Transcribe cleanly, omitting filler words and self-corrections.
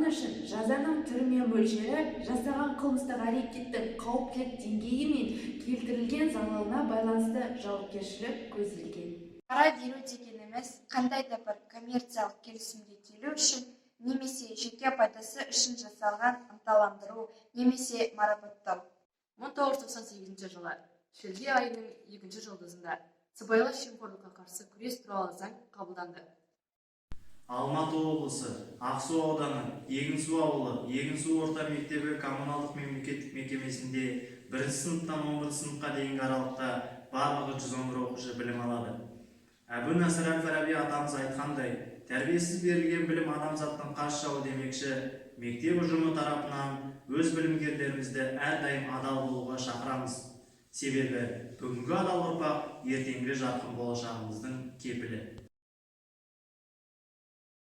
үшін жазаның түрі мен мөлшері жасаған қылмыстық әрекеттің қауіптілік деңгейі мен келтірілген залалына байланысты жауапкершілік көзделген. Пара беру дегеніміз қандай да бір коммерциялық келісімге келу үшін немесе жеке пайдасы үшін жасалған ынталандыру немесе марапаттау. 1998 жылы шілде айының 2 жұлдызында сыбайлас жемқорлыққа қарсы күрес туралы заң қабылданды. Алматы облысы, Ақсу ауданы, Егінсу ауылы, Егінсу орта мектебі коммуналдық мемлекеттік мекемесінде 1 сыныптан 11 сыныпқа дейінгі аралықта барлығы 111 оқушы білім алады. Әбу-Насыр әл-Фараби атамыз айтқандай, тәрбиесіз берілген білім адамзаттың қас жауы демекші, мектеп ұжымы тарапынан өз білімгерлерімізді әрдайым адал болуға шақырамыз. Себебі бүгінгі адал ұрпақ ертеңгі жарқын болашағымыздың кепілі.